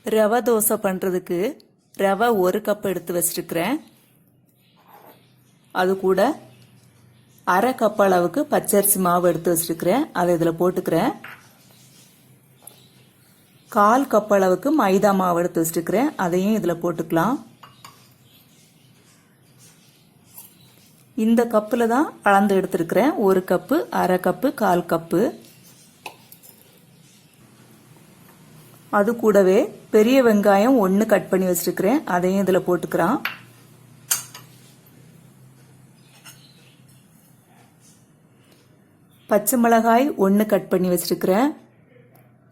ரவை தோசை பண்ணுறதுக்கு ரவை 1 கப் எடுத்து வச்சிருக்கிறேன். அது கூட அரை கப் அளவுக்கு பச்சரிசி மாவு எடுத்து வச்சிருக்கிறேன். அதை இதில் போட்டுக்கிறேன். 1/4 கப் அளவுக்கு மைதா மாவு எடுத்து வச்சிருக்கிறேன். அதையும் இதில் போட்டுக்கலாம். இந்த கப்பில் தான் அளந்து எடுத்துருக்கிறேன். 1 கப்பு, அரை கப்பு, 1/4 கப்பு. அது கூடவே பெரிய வெங்காயம் 1 கட் பண்ணி வச்சிருக்கிறேன். அதையும் இதில் போட்டுக்கிறேன். பச்சை மிளகாய் 1 கட் பண்ணி வச்சிருக்கிறேன்.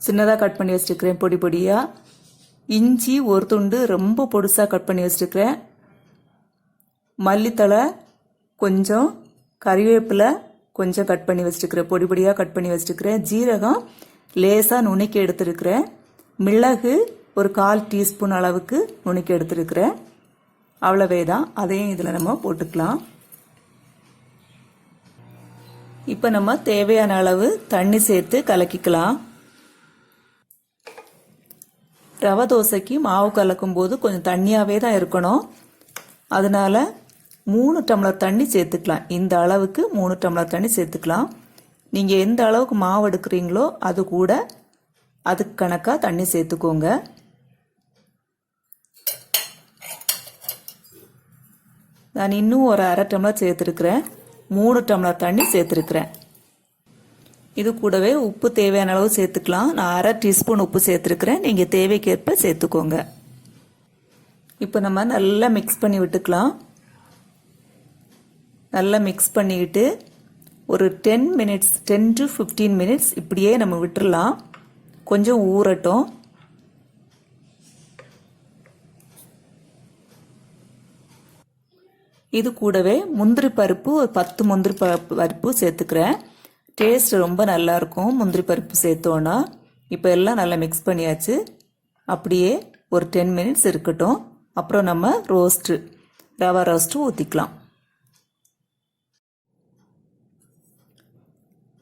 சின்னதாக கட் பண்ணி வச்சிருக்கிறேன் பொடி பொடியாக. இஞ்சி 1 துண்டு ரொம்ப பொடுசாக கட் பண்ணி வச்சிருக்கிறேன். மல்லித்தழை கொஞ்சம், கறிவேப்பிலை கொஞ்சம் கட் பண்ணி வச்சிருக்கிறேன், பொடி பொடியாக கட் பண்ணி வச்சிருக்கிறேன். ஜீரகம் லேசாக நுணுக்கி எடுத்துருக்கிறேன். மிளகு ஒரு 1/4 டீஸ்பூன் அளவுக்கு நுணுக்கி எடுத்துருக்கிறேன். அவ்வளவே தான். அதையும் இதில் நம்ம போட்டுக்கலாம். இப்போ நம்ம தேவையான அளவு தண்ணி சேர்த்து கலக்கிக்கலாம். ரவை தோசைக்கு மாவு கலக்கும் போது கொஞ்சம் தண்ணியாகவே தான் இருக்கணும். அதனால 3 டம்ளர் தண்ணி சேர்த்துக்கலாம். இந்த அளவுக்கு 3 டம்ளர் தண்ணி சேர்த்துக்கலாம். நீங்கள் எந்த அளவுக்கு மாவு எடுக்கிறீங்களோ அது கூட அதுக்கு கணக்காக தண்ணி சேர்த்துக்கோங்க. நான் இன்னும் ஒரு அரை டம்ளர் சேர்த்துருக்கிறேன். 3 டம்ளர் தண்ணி சேர்த்துருக்கிறேன். இது கூடவே உப்பு தேவையான அளவு சேர்த்துக்கலாம். நான் அரை டீஸ்பூன் உப்பு சேர்த்துருக்கிறேன். நீங்கள் தேவைக்கேற்ப சேர்த்துக்கோங்க. இப்போ நம்ம நல்லா மிக்ஸ் பண்ணி விட்டுக்கலாம். நல்லா மிக்ஸ் பண்ணிக்கிட்டு ஒரு 10 to 15 மினிட்ஸ் இப்படியே நம்ம விட்டுடலாம். கொஞ்சம் ஊறட்டும். இது கூடவே முந்திரி பருப்பு ஒரு 10 முந்திரி பருப்பு சேர்த்துக்கிறேன். டேஸ்ட் ரொம்ப நல்லா இருக்கும் முந்திரி பருப்பு சேர்த்தோன்னா. இப்போ எல்லாம் நல்லா மிக்ஸ் பண்ணியாச்சு. அப்படியே ஒரு 10 மினிட்ஸ் இருக்கட்டும். அப்புறம் நம்ம ரவா ரோஸ்ட்டு ஊற்றிக்கலாம்.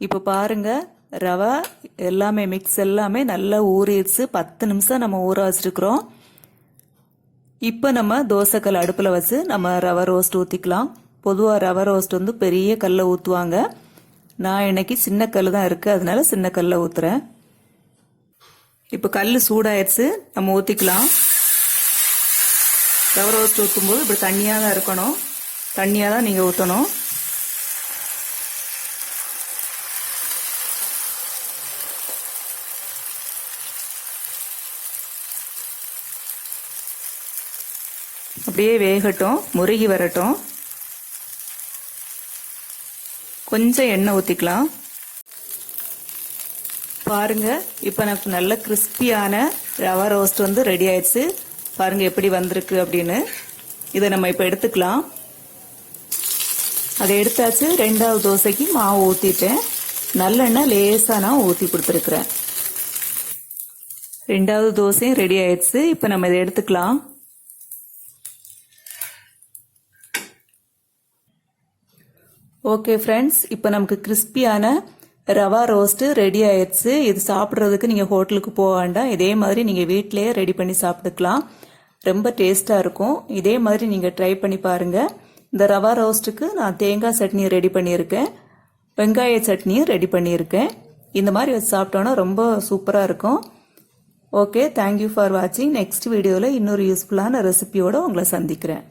இப்போ பாருங்க, ரவை எல்லாமே மிக்ஸ் எல்லாமே நல்லா ஊறிடுச்சு. 10 நிமிஷம் நம்ம ஊற வச்சிருக்கிறோம். இப்போ நம்ம தோசைக்கல் அடுப்பில் வச்சு நம்ம ரவை ரோஸ்ட் ஊற்றிக்கலாம். பொதுவாக ரவை ரோஸ்ட் வந்து பெரிய கல்லை ஊற்றுவாங்க. நான் இன்னைக்கு சின்ன கல் தான் இருக்குது, அதனால சின்ன கல்லை ஊற்றுறேன். இப்போ கல் சூடாயிடுச்சு, நம்ம ஊற்றிக்கலாம். ரவை ரோஸ்ட் ஊற்றும்போது இப்படி தண்ணியாக தான் இருக்கணும். தண்ணியாக தான் நீங்கள் ஊற்றணும். அப்படியே வேகட்டும், முருகி வரட்டும். கொஞ்சம் எண்ணெய் ஊற்றிக்கலாம். பாருங்க, இப்போ எனக்கு நல்ல கிறிஸ்பியான ரவா ரோஸ்ட் வந்து ரெடி ஆயிடுச்சு. பாருங்க எப்படி வந்திருக்கு அப்படின்னு. இதை நம்ம இப்போ எடுத்துக்கலாம். அதை எடுத்தாச்சு. 2வது தோசைக்கு மாவு ஊற்றிட்டேன். நல்லெண்ணெய் லேசாக நான் ஊற்றி கொடுத்துருக்குறேன். 2வது தோசையும் ரெடி ஆயிடுச்சு. இப்போ நம்ம இதை எடுத்துக்கலாம். ஓகே ஃப்ரெண்ட்ஸ், இப்போ நமக்கு கிறிஸ்பியான ரவா ரோஸ்ட்டு ரெடி ஆயிடுச்சு. இது சாப்பிட்றதுக்கு நீங்கள் ஹோட்டலுக்கு போக வேண்டாம். இதே மாதிரி நீங்கள் வீட்டிலேயே ரெடி பண்ணி சாப்பிட்டுக்கலாம். ரொம்ப டேஸ்ட்டாக இருக்கும். இதே மாதிரி நீங்கள் ட்ரை பண்ணி பாருங்கள். இந்த ரவா ரோஸ்ட்டுக்கு நான் தேங்காய் சட்னி ரெடி பண்ணியிருக்கேன், வெங்காய சட்னியும் ரெடி பண்ணியிருக்கேன். இந்த மாதிரி வச்சு சாப்பிட்டோன்னா ரொம்ப சூப்பராக இருக்கும். ஓகே, தேங்க்யூ ஃபார் வாட்சிங். நெக்ஸ்ட் வீடியோவில் இன்னொரு யூஸ்ஃபுல்லான ரெசிபியோடு உங்களை சந்திக்கிறேன்.